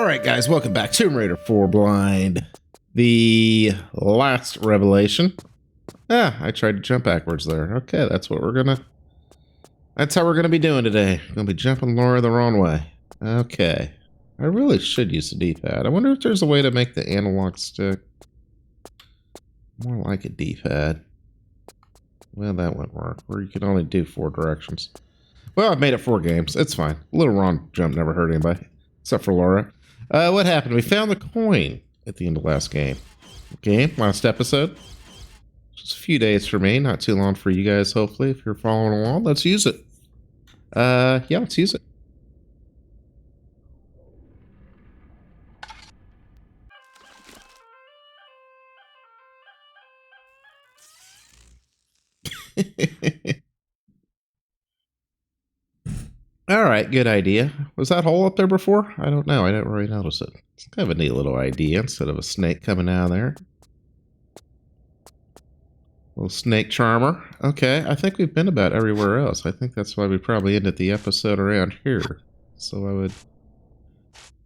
All right, guys, welcome back to Tomb Raider 4 Blind. The last revelation. I tried to jump backwards there. Okay, that's how we're gonna be doing today. We're gonna be jumping Lara the wrong way. Okay. I really should use the D-pad. I wonder if there's a way to make the analog stick more like a D-pad. Well, that wouldn't work. Where you can only do 4 directions. Well, I've made it 4 games. It's fine. A little wrong jump never hurt anybody. Except for Lara. What happened? We found the coin at the end of last game. Okay, last episode. Just a few days for me, not too long for you guys, hopefully, if you're following along. Let's use it. Yeah, let's use it. All right, good idea. Was that hole up there before? I don't know. I didn't really notice it. It's kind of a neat little idea instead of a snake coming out of there. Little snake charmer. Okay, I think we've been about everywhere else. I think that's why we probably ended the episode around here. So I would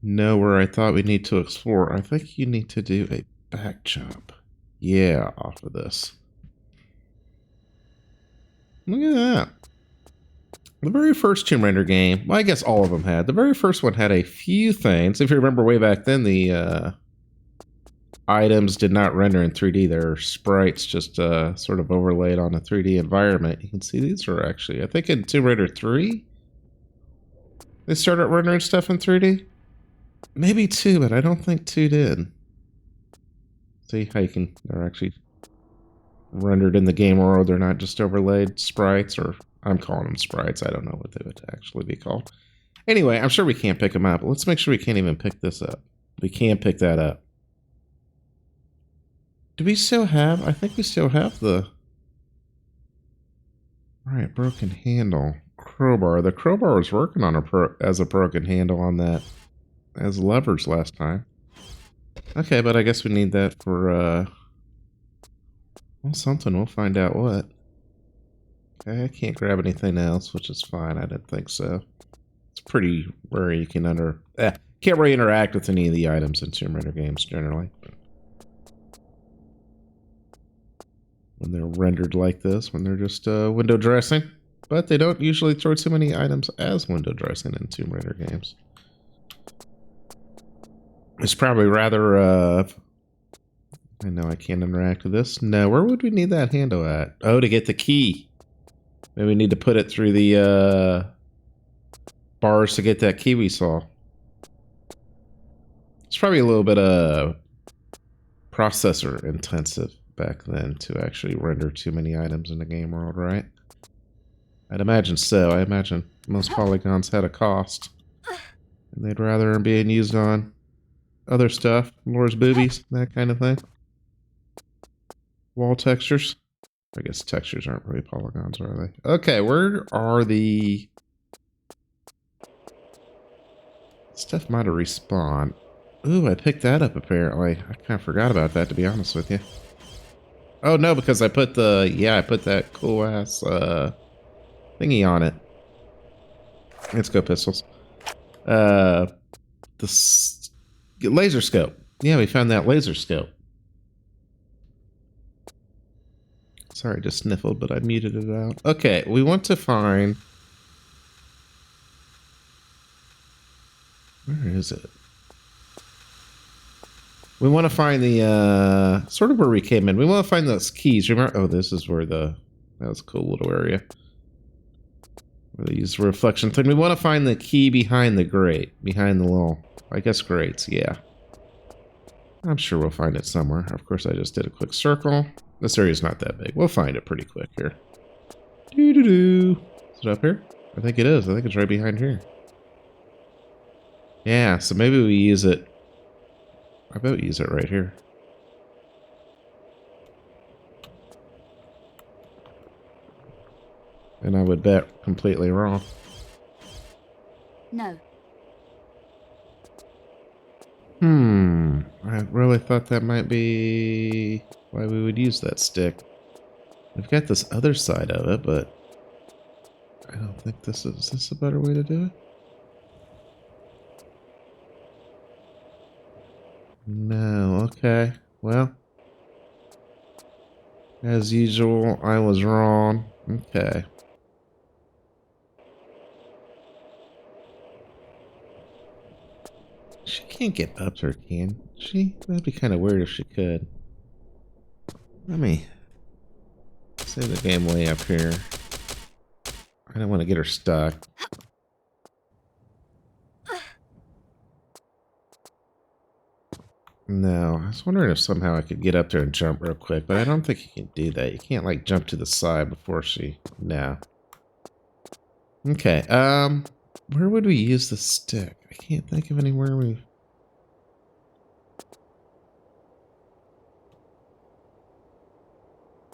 know where I thought we need to explore. I think you need to do a back jump. Yeah, off of this. Look at that. The very first Tomb Raider game, well, I guess all of them had. The very first one had a few things. If you remember way back then, the items did not render in 3D. They're sprites just sort of overlaid on a 3D environment. You can see these are actually, I think in Tomb Raider 3, they started rendering stuff in 3D. Maybe 2, but I don't think 2 did. See how you can, they're actually rendered in the game world. They're not just overlaid sprites, or I'm calling them sprites. I don't know what they would actually be called. Anyway, I'm sure we can't pick them up. Let's make sure we can't even pick this up. We can't pick that up. Do we still have? I think we still have the... Alright, broken handle. Crowbar. The crowbar was working on as a broken handle on that as levers last time. Okay, but I guess we need that for, well, something. We'll find out what. Okay, I can't grab anything else, which is fine. I didn't think so. It's pretty rare you can can't really interact with any of the items in Tomb Raider games, generally. When they're rendered like this, when they're just window dressing. But they don't usually throw too many items as window dressing in Tomb Raider games. It's probably rather, I know I can't interact with this. No, where would we need that handle at? Oh, to get the key. Maybe we need to put it through the bars to get that key we saw. It's probably a little bit processor intensive back then to actually render too many items in the game world, right? I'd imagine so. I imagine most polygons had a cost. And they'd rather them being used on other stuff. Laura's boobies, that kind of thing. Wall textures. I guess textures aren't really polygons, are they? Okay, where are the... Stuff might have respawned. Ooh, I picked that up apparently. I kind of forgot about that, to be honest with you. Oh, no, because I put the... Yeah, I put that cool-ass thingy on it. Let's go, pistols. The laser scope. Yeah, we found that laser scope. Sorry, just sniffled, but I muted it out. Okay, we want to find... Where is it? We want to find the, sort of where we came in. We want to find those keys. Remember? Oh, this is where the... That was a cool little area. Where they use the reflection thing. We want to find the key behind the grate. Behind the little... I guess grates, yeah. I'm sure we'll find it somewhere. Of course, I just did a quick circle. This area's not that big. We'll find it pretty quick here. Doo-doo-doo. Is it up here? I think it is. I think it's right behind here. Yeah, so maybe we use it... I bet we use it right here. And I would bet completely wrong. No. I really thought that might be why we would use that stick. We've got this other side of it, but I don't think this is... Is this a better way to do it? No, okay. Well, as usual, I was wrong. Okay. She can't get up there, can she? That'd be kind of weird if she could. Let me save the game way up here. I don't want to get her stuck. No, I was wondering if somehow I could get up there and jump real quick, but I don't think you can do that. You can't, like, jump to the side before she... No. Okay, where would we use the stick? I can't think of anywhere we...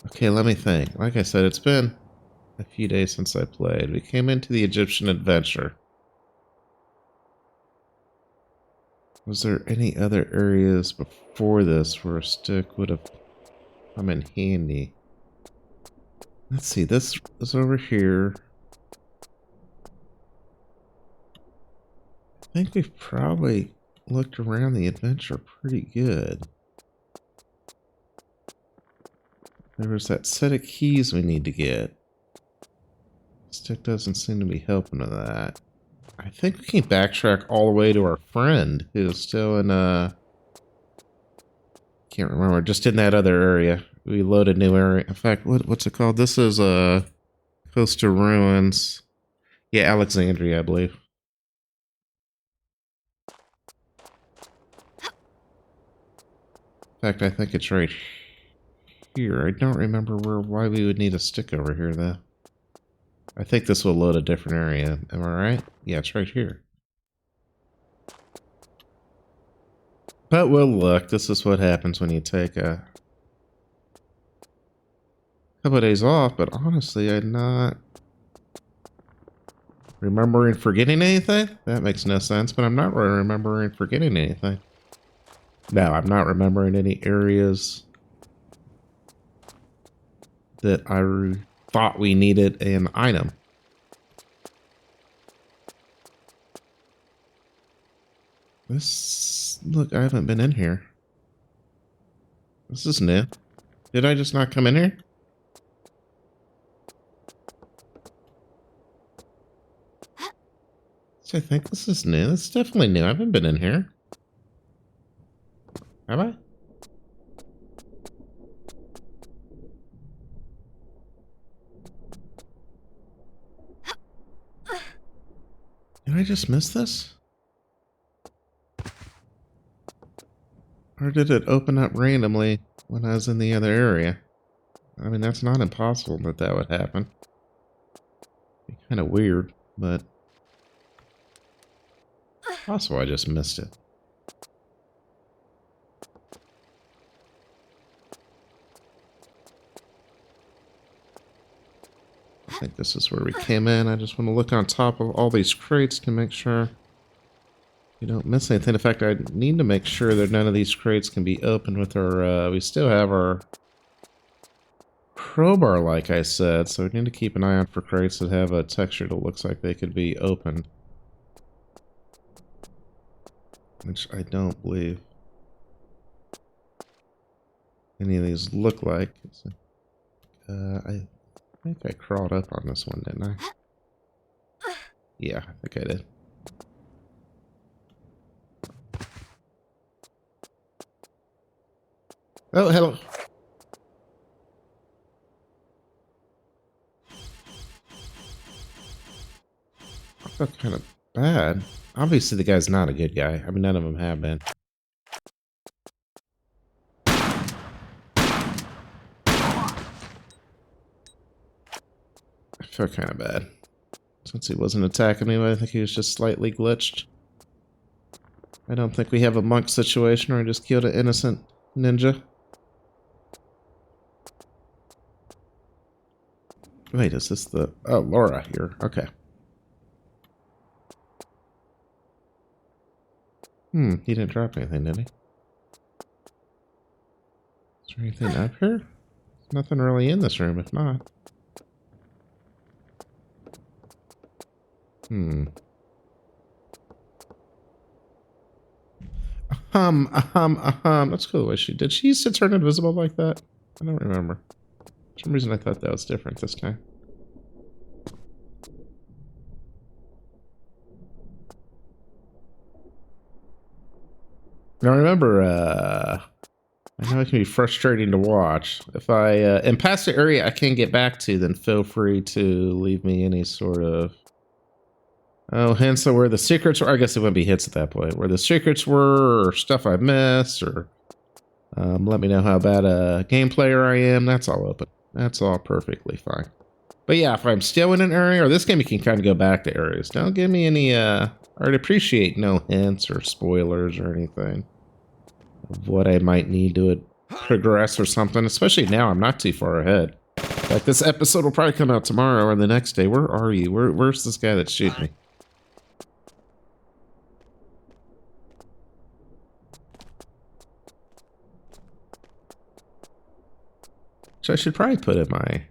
Okay, let me think. Like I said, it's been a few days since I played. We came into the Egyptian adventure. Was there any other areas before this where a stick would have come in handy? Let's see, this is over here. I think we've probably looked around the adventure pretty good. There was that set of keys we need to get. Stick doesn't seem to be helping with that. I think we can backtrack all the way to our friend who's still in can't remember, just in that other area. We loaded new area. In fact, what's it called? This is close to ruins. Yeah, Alexandria, I believe. In fact, I think it's right here. I don't remember why we would need a stick over here though. I think this will load a different area. Am I right? Yeah, it's right here. But we'll look. This is what happens when you take a couple of days off. But honestly, I'm not remembering forgetting anything. That makes no sense. But I'm not really remembering forgetting anything. No, I'm not remembering any areas that I thought we needed an item. Look, I haven't been in here. This is new. Did I just not come in here? So I think this is new. It's definitely new. I haven't been in here. Have I? Did I just miss this? Or did it open up randomly when I was in the other area? I mean, that's not impossible that that would happen. Be kind of weird, but possible I just missed it. I think this is where we came in. I just want to look on top of all these crates to make sure you don't miss anything. In fact, I need to make sure that none of these crates can be opened with our, we still have our crowbar, like I said, so we need to keep an eye out for crates that have a texture that looks like they could be opened. Which I don't believe any of these look like. I think I crawled up on this one, didn't I? Yeah, I think I did. Oh, hello. I felt kind of bad. Obviously, the guy's not a good guy. I mean, none of them have been. I felt kind of bad. Since he wasn't attacking me, but I think he was just slightly glitched. I don't think we have a monk situation where I just killed an innocent ninja. Wait, is this the... Oh, Lara here. Okay. He didn't drop anything, did he? Is there anything up here? There's nothing really in this room, if not. That's cool. Did she used to turn invisible like that? I don't remember. For some reason I thought that was different this time. Now remember, I know it can be frustrating to watch. If I am past the area I can't get back to, then feel free to leave me any sort of hints of where the secrets were. I guess it wouldn't be hints at that point. Where the secrets were, or stuff I missed, or let me know how bad a game player I am. That's all open. That's all perfectly fine. But yeah, if I'm still in an area, or this game, you can kind of go back to areas. Don't give me any, I'd appreciate no hints or spoilers or anything of what I might need to progress or something, especially now I'm not too far ahead. Like this episode will probably come out tomorrow or the next day. Where are you? Where's this guy that's shooting me? Which I should probably put in my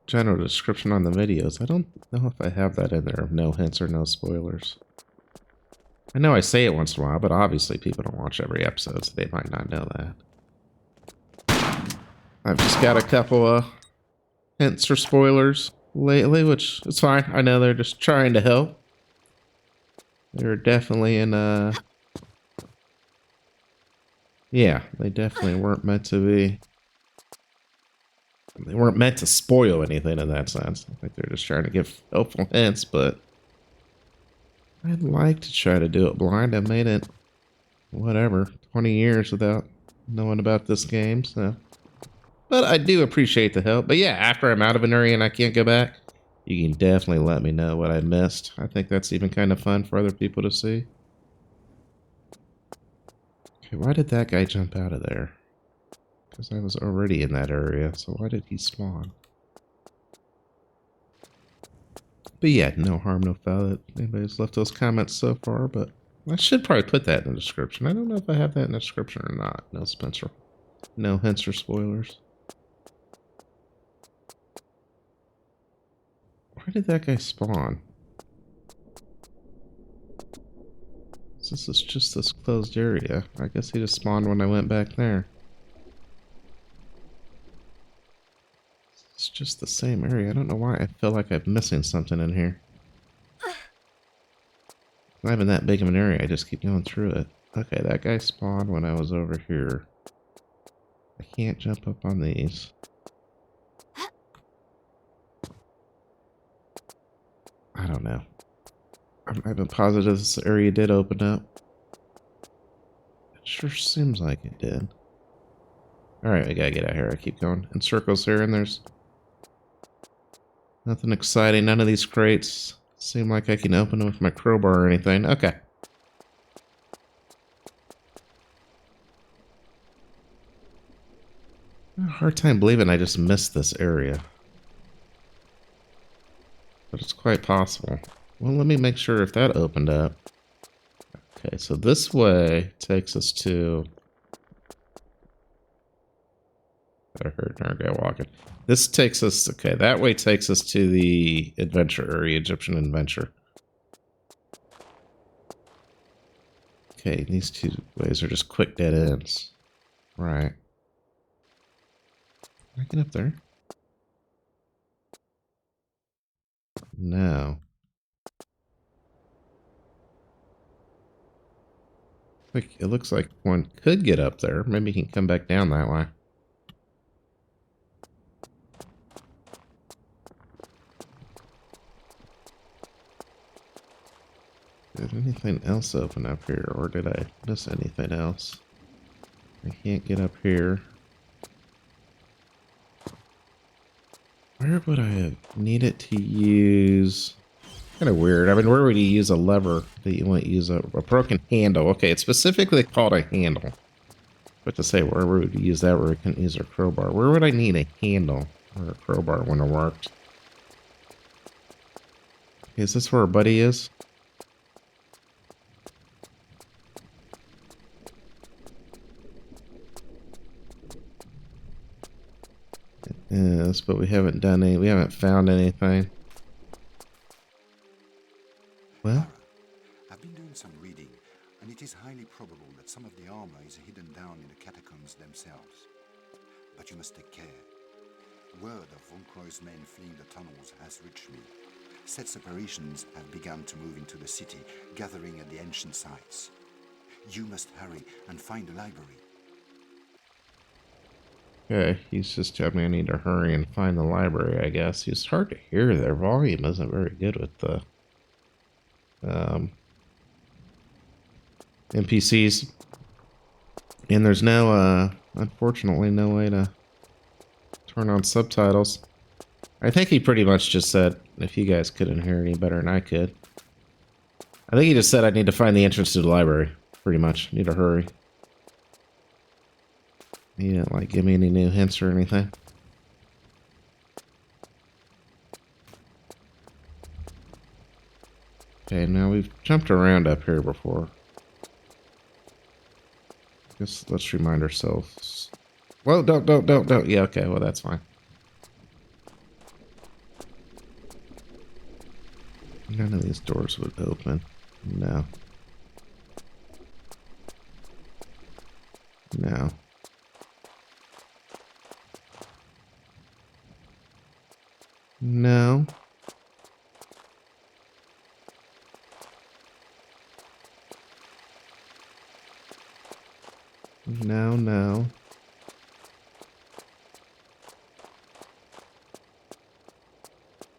general description on the videos. I don't know if I have that in there. No hints or no spoilers. I know I say it once in a while, but obviously people don't watch every episode, so they might not know that. I've just got a couple of hints or spoilers lately, which is fine. I know they're just trying to help. They're definitely in yeah, they definitely weren't meant to be. They weren't meant to spoil anything in that sense. I think they're just trying to give helpful hints, but I'd like to try to do it blind. I made it, whatever, 20 years without knowing about this game, so. But I do appreciate the help. But yeah, after I'm out of an area and I can't go back, you can definitely let me know what I missed. I think that's even kind of fun for other people to see. Okay, why did that guy jump out of there? Because I was already in that area, so why did he spawn? But yeah, no harm, no foul that anybody's left those comments so far, but I should probably put that in the description. I don't know if I have that in the description or not. No Spencer. No hints or spoilers. Why did that guy spawn? This is just this closed area. I guess he just spawned when I went back there. It's just the same area. I don't know why I feel like I'm missing something in here. It's not even that big of an area. I just keep going through it. Okay, that guy spawned when I was over here. I can't jump up on these. I don't know. I'm not even positive this area did open up. It sure seems like it did. Alright, we gotta get out here. I keep going in circles here, and there's nothing exciting. None of these crates seem like I can open them with my crowbar or anything. Okay. I have a hard time believing I just missed this area. But it's quite possible. Well, let me make sure if that opened up. Okay, so this way takes us to... I heard another guy walking. This takes us... Okay, that way takes us to the adventure area, Egyptian adventure. Okay, these two ways are just quick dead ends. Right. Can I get up there? No. Like, it looks like one could get up there. Maybe he can come back down that way. Did anything else open up here, or did I miss anything else? I can't get up here. Where would I have needed to use... Kind of weird. I mean, where would you use a lever that you wouldn't use a broken handle? Okay, it's specifically called a handle. But to say where would you use that where we couldn't use a crowbar? Where would I need a handle or a crowbar when it worked? Okay, is this where our buddy is? Yes, but we haven't done any, we haven't found anything. Well, I've been doing some reading, and it is highly probable that some of the armor is hidden down in the catacombs themselves. But you must take care. Word of Von Croy's men fleeing the tunnels has reached me. Set's operations have begun to move into the city, gathering at the ancient sites. You must hurry and find the library. Okay, he's just telling me I need to hurry and find the library, I guess. It's hard to hear. Their volume isn't very good with the NPCs. And there's no, unfortunately, no way to turn on subtitles. I think he pretty much just said, if you guys couldn't hear any better than I could. I think he just said I need to find the entrance to the library. Pretty much. Need to hurry. He didn't, like, give me any new hints or anything. Okay, now we've jumped around up here before. Guess let's remind ourselves. Well, don't. Yeah, okay, well, that's fine. None of these doors would open. No. No. No. No.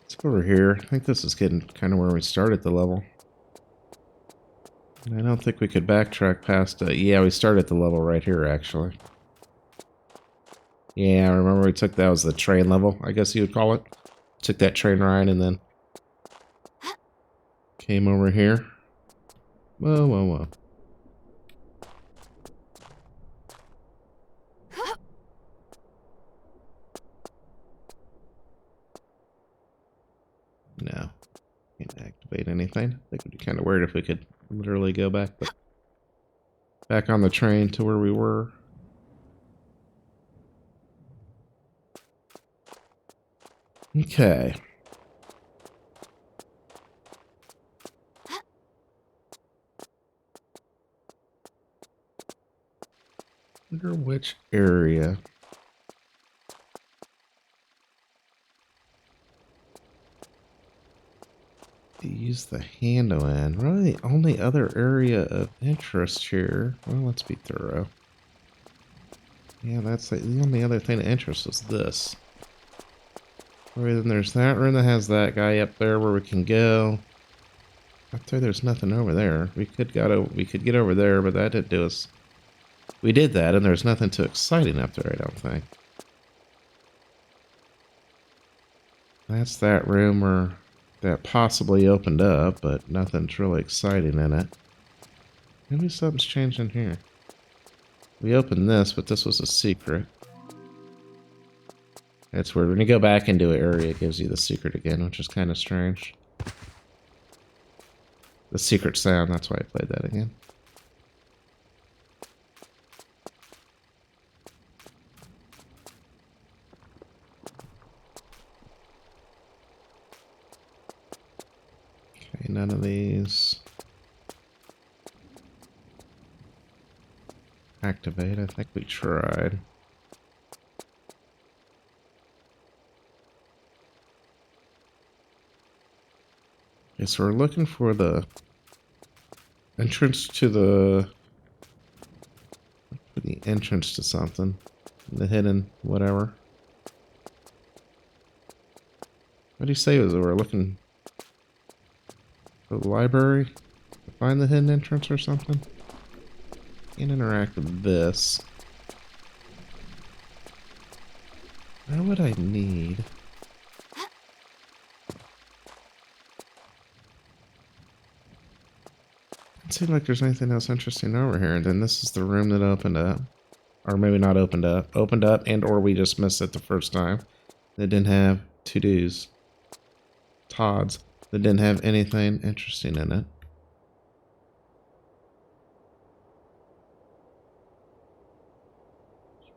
Let's go over here. I think this is getting kind of where we started the level. I don't think we could backtrack past it. Yeah, we started the level right here, actually. Yeah, I remember we took that was the train level, I guess you would call it. Took that train ride and then came over here. Whoa. No. Can't activate anything. I think it'd be kind of weird if we could literally go back on the train to where we were. Okay. Wonder which area. To use the handle in. Really, the only other area of interest here. Well, let's be thorough. Yeah, that's the only other thing of interest is this. Then there's that room that has that guy up there where we can go. Up there's nothing over there. We could get over there, but that didn't do us. We did that, and there's nothing too exciting up there, I don't think. That's that room where that possibly opened up, but nothing's really exciting in it. Maybe something's changed in here. We opened this, but this was a secret. That's weird. When you go back into an area, it gives you the secret again, which is kind of strange. The secret sound, that's why I played that again. Okay, none of these. Activate, I think we tried. Okay, so we're looking for the entrance to the entrance to something. The hidden whatever. What do you say was we're looking for the library to find the hidden entrance or something? Can't interact with this. Where would I need? Doesn't seem like there's anything else interesting over here. And then this is the room that opened up. Or maybe not opened up. Opened up and or we just missed it the first time. That didn't have to-dos. Todd's. That didn't have anything interesting in it.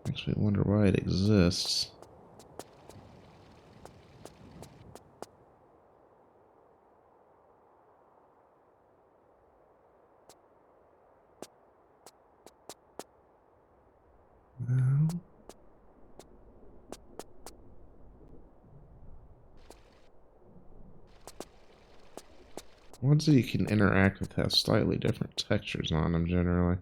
Makes me wonder why it exists. Ones that you can interact with have slightly different textures on them generally.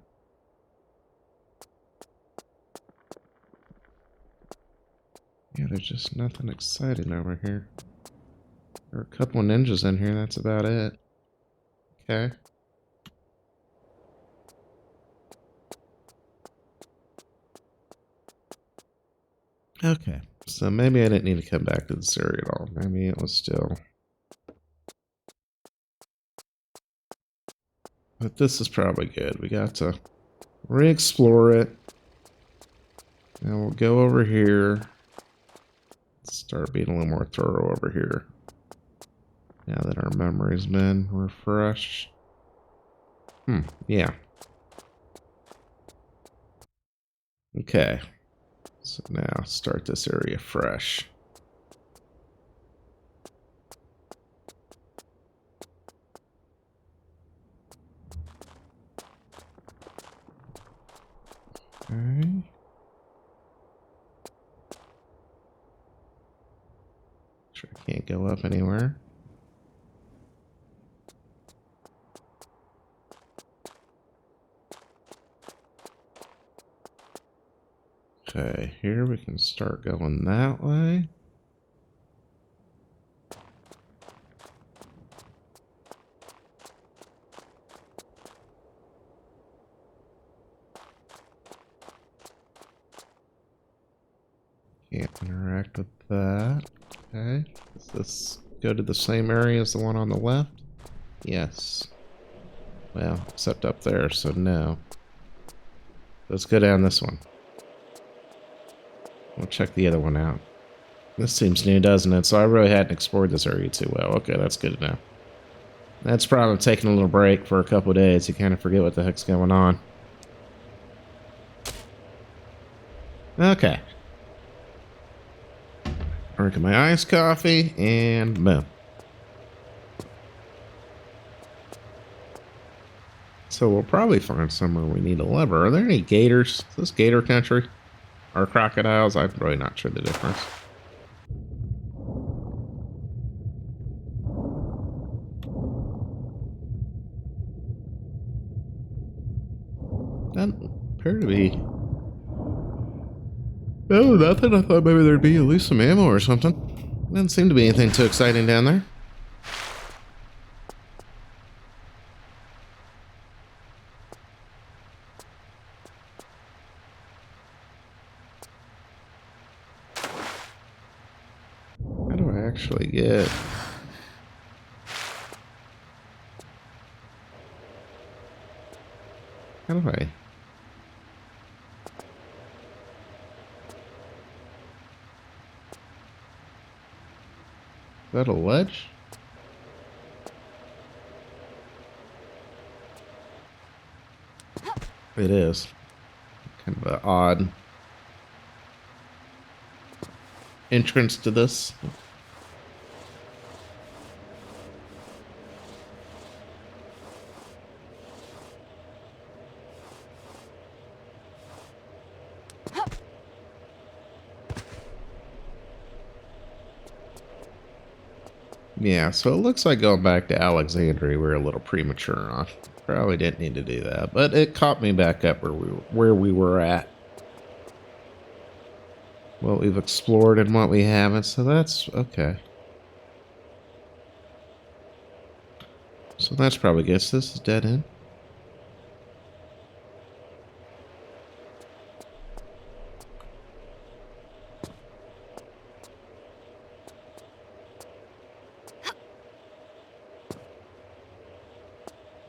Yeah, there's just nothing exciting over here. There are a couple of ninjas in here, that's about it. Okay. Okay, so maybe I didn't need to come back to this area at all. Maybe it was still... But this is probably good. We got to re-explore it. And we'll go over here. Start being a little more thorough over here. Now that our memory's been refreshed. Yeah. Okay. So now start this area fresh. Okay. Sure, I can't go up anywhere. Okay, here we can start going that way. Can't interact with that. Okay. Does this go to the same area as the one on the left? Yes. Well, except up there, so no. Let's go down this one. We'll check the other one out. This seems new, doesn't it? So I really hadn't explored this area too well. Okay, that's good to know. That's probably taking a little break for a couple of days. You kind of forget what the heck's going on. Okay. Drinking my iced coffee, and boom. So we'll probably find somewhere we need a lever. Are there any gators? Is this gator country? Or crocodiles? I'm really not sure the difference. Doesn't appear to be. No, nothing. I thought maybe there'd be at least some ammo or something. Doesn't seem to be anything too exciting down there. How do I actually get... How do I... Is that a ledge? It is. Kind of an odd entrance to this. Yeah, so it looks like going back to Alexandria we're a little premature on. Probably didn't need to do that, but it caught me back up where we were at. What we've explored and what we haven't, so that's okay. So that's probably good. So this is dead end.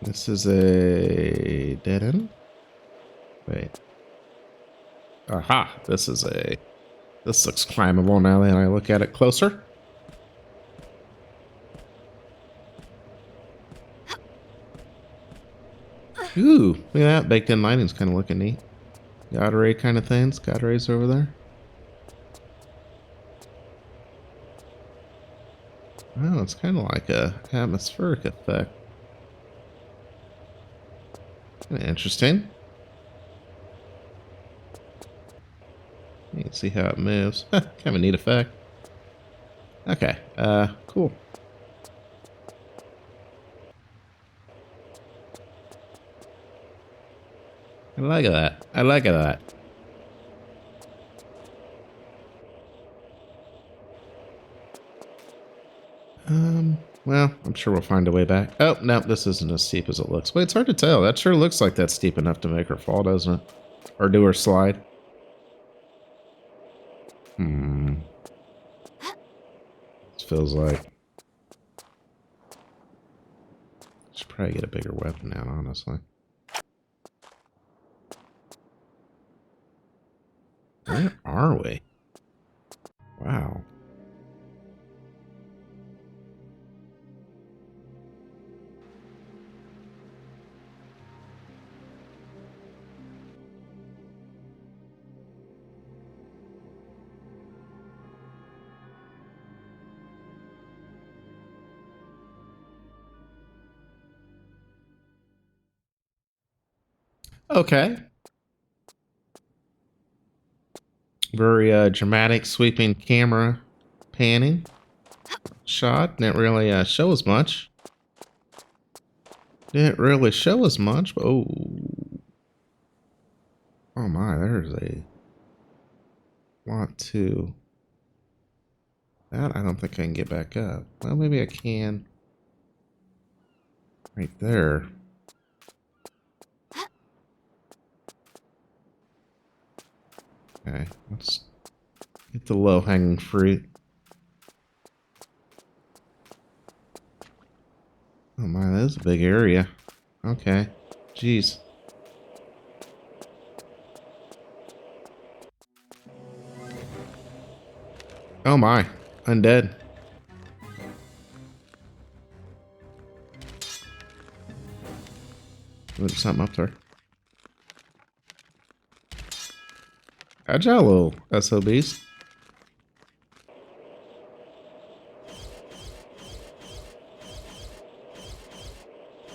This is a dead end. Wait. Aha! This is a... This looks climbable now that I look at it closer. Ooh, look at that. Baked in lighting's kind of looking neat. God ray kind of things. God rays over there. Oh, it's kind of like a atmospheric effect. Kinda interesting. You can see how it moves. Kind of a neat effect. Okay, cool. I like that. I like that. Well, I'm sure we'll find a way back. Oh, no, this isn't as steep as it looks. Wait, it's hard to tell. That sure looks like that's steep enough to make her fall, doesn't it? Or do her slide. This feels like... Should probably get a bigger weapon now, honestly. Where are we? Wow. Okay. Very dramatic, sweeping camera panning shot. Didn't really show as much. Didn't really show as much. But oh my, there's a lot to that. I don't think I can get back up. Well, maybe I can. Right there. Okay, let's get the low-hanging fruit. Oh my, that is a big area. Okay. Jeez. Oh my. Undead. There's something up there. Agile little SOBs.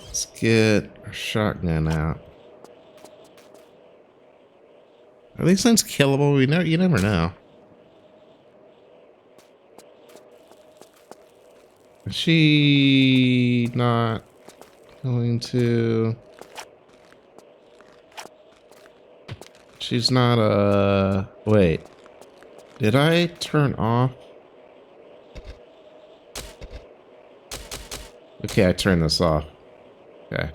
Let's get our shotgun out. Are these things killable? You never know. Is she not going to... She's not wait. Did I turn off? Okay, I turned this off. Okay.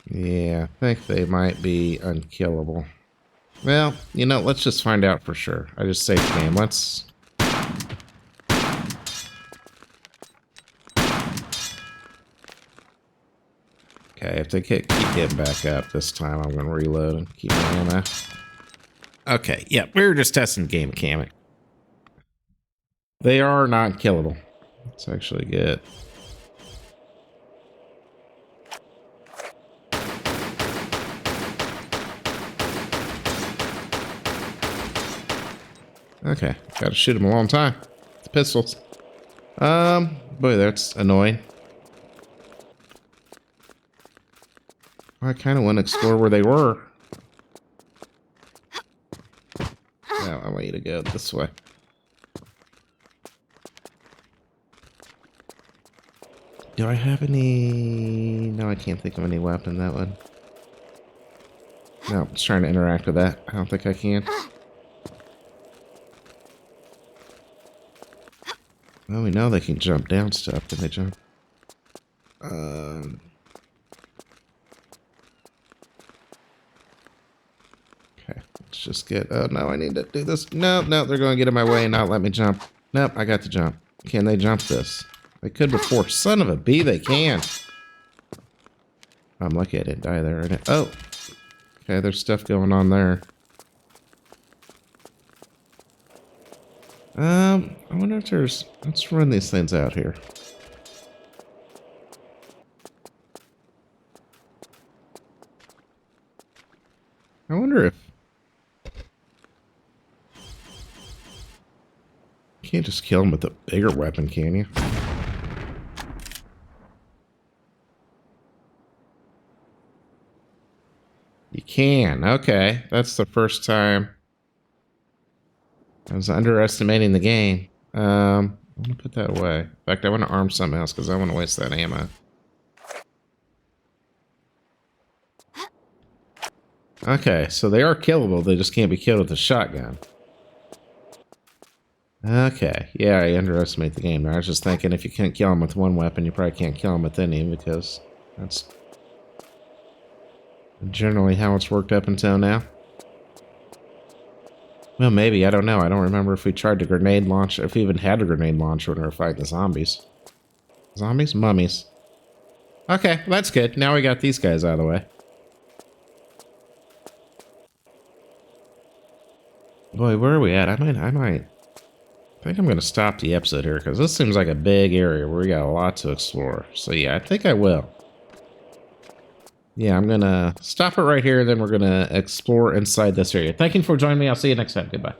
Yeah, I think they might be unkillable. Well, you know, let's just find out for sure. I just saved the game. Let's... Okay, if they keep getting back up this time, I'm going to reload and keep my ammo. Okay, yeah, we were just testing the game mechanic. They are not killable. Let's actually get... Okay, gotta shoot them a long time. It's pistols. Boy, that's annoying. I kind of want to explore where they were. No, I want you to go this way. Do I have any... No, I can't think of any weapon that one. No, I'm just trying to interact with that. I don't think I can. Well, we know they can jump down stuff. Can they jump? Okay, let's just get... Oh, no, I need to do this. No, they're going to get in my way and not let me jump. Nope, I got to jump. Can they jump this? They could before. Son of a bee, they can. I'm lucky I didn't die there. Oh, okay, there's stuff going on there. I wonder if there's... Let's run these things out here. I wonder if... You can't just kill them with a bigger weapon, can you? You can. Okay, that's the first time. I was underestimating the game. I'm going to put that away. In fact, I want to arm something else because I want to waste that ammo. Okay, so they are killable. They just can't be killed with a shotgun. Okay, yeah, I underestimate the game. I was just thinking if you can't kill them with one weapon, you probably can't kill them with any, because that's generally how it's worked up until now. Well, maybe. I don't know. I don't remember if we tried to grenade launch, if we even had a grenade launcher when we were fighting the zombies. Zombies? Mummies. Okay, that's good. Now we got these guys out of the way. Boy, where are we at? I think I'm going to stop the episode here, because this seems like a big area where we got a lot to explore. So yeah, I think I will. Yeah, I'm going to stop it right here, and then we're going to explore inside this area. Thank you for joining me. I'll see you next time. Goodbye.